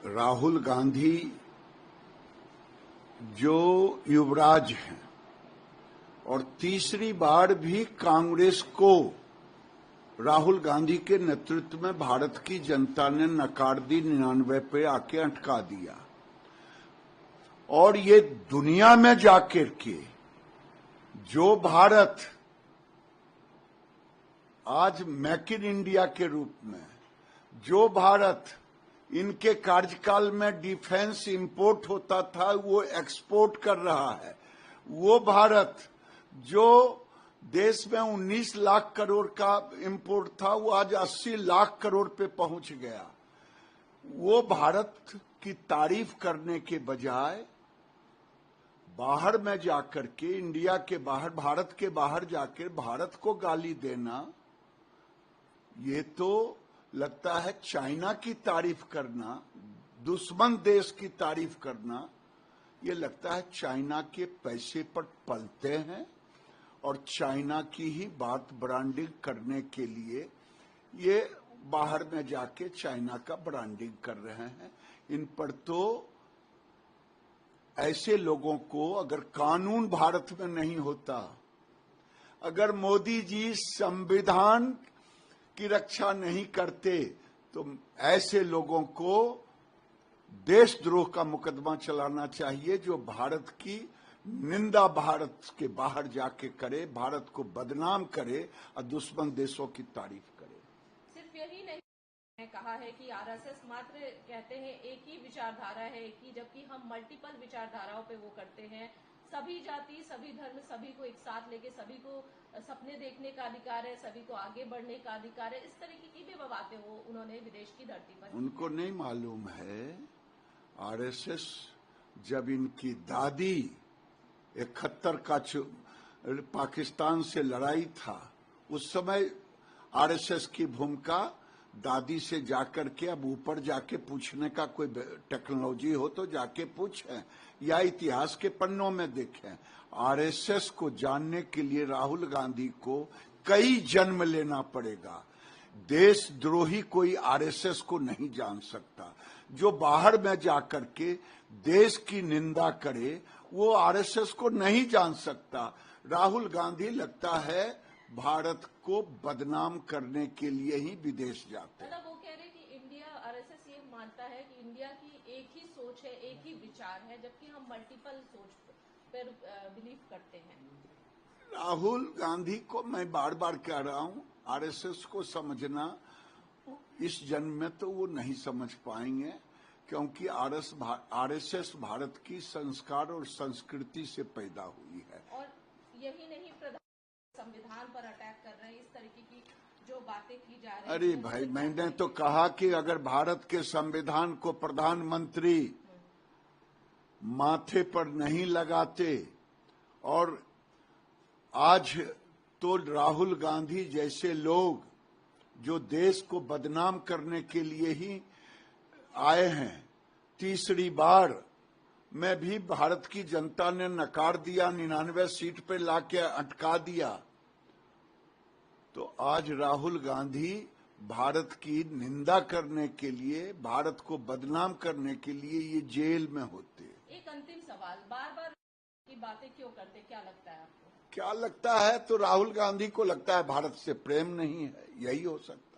राहुल गांधी जो युवराज हैं और तीसरी बार भी कांग्रेस को राहुल गांधी के नेतृत्व में भारत की जनता ने नकार दी, 99 पे आके अटका दिया। और ये दुनिया में जाकर के जो भारत आज मेक इन इंडिया के रूप में, जो भारत इनके कार्यकाल में डिफेंस इंपोर्ट होता था वो एक्सपोर्ट कर रहा है, वो भारत जो देश में 19 लाख करोड़ का इंपोर्ट था वो आज 80 लाख करोड़ पे पहुंच गया। वो भारत की तारीफ करने के बजाय बाहर में जाकर के, इंडिया के बाहर, भारत के बाहर जाकर भारत को गाली देना, ये तो लगता है चाइना की तारीफ करना, दुश्मन देश की तारीफ करना, ये लगता है चाइना के पैसे पर पलते हैं और चाइना की ही बात ब्रांडिंग करने के लिए ये बाहर में जाके चाइना का ब्रांडिंग कर रहे हैं। इन पर तो ऐसे लोगों को, अगर कानून भारत में नहीं होता, अगर मोदी जी संविधान की रक्षा नहीं करते, तो ऐसे लोगों को देशद्रोह का मुकदमा चलाना चाहिए, जो भारत की निंदा भारत के बाहर जाके करे, भारत को बदनाम करे और दुश्मन देशों की तारीफ करे। सिर्फ यही नहीं कहा है कि आरएसएस मात्र कहते हैं एक ही विचारधारा है कि, जबकि हम मल्टीपल विचारधाराओं पे वो करते हैं। सभी जाति, सभी धर्म, सभी को एक साथ लेके सभी को सपने देखने का अधिकार है, सभी को आगे बढ़ने का अधिकार है। इस तरीके की भी बातें वो उन्होंने विदेश की धरती पर, उनको नहीं मालूम है। आरएसएस जब इनकी दादी 71 का पाकिस्तान से लड़ाई था, उस समय आरएसएस की भूमिका दादी से जाकर के, अब ऊपर जाके पूछने का कोई टेक्नोलॉजी हो तो जाके पूछें या इतिहास के पन्नों में देखें। आरएसएस को जानने के लिए राहुल गांधी को कई जन्म लेना पड़ेगा। देशद्रोही कोई आरएसएस को नहीं जान सकता। जो बाहर में जाकर के देश की निंदा करे वो आरएसएस को नहीं जान सकता। राहुल गांधी लगता है भारत को बदनाम करने के लिए ही विदेश जाते हैं। मतलब वो कह रहे कि इंडिया, आरएसएस ये मानता है कि इंडिया की एक ही सोच है, एक ही विचार है, जबकि हम मल्टीपल सोच पर बिलीव करते हैं। राहुल गांधी को मैं बार बार कह रहा हूं, आरएसएस को समझना इस जन्म में तो वो नहीं समझ पाएंगे, क्योंकि आरएसएस भारत की संस्कार और संस्कृति से पैदा हुई है। और यही नहीं, संविधान पर अटैक कर रहे हैं, इस तरीके की जो बातें की जा रही है। अरे भाई, मैंने तो कहा कि अगर भारत के संविधान को प्रधानमंत्री माथे पर नहीं लगाते, और आज तो राहुल गांधी जैसे लोग जो देश को बदनाम करने के लिए ही आए हैं, तीसरी बार में भी भारत की जनता ने नकार दिया, 99 सीट पे लाके अटका दिया, तो आज राहुल गांधी भारत की निंदा करने के लिए, भारत को बदनाम करने के लिए ये जेल में होते। एक अंतिम सवाल, बार बार की बातें क्यों करते, क्या लगता है आपको? क्या लगता है? तो राहुल गांधी को लगता है भारत से प्रेम नहीं है, यही हो सकता है।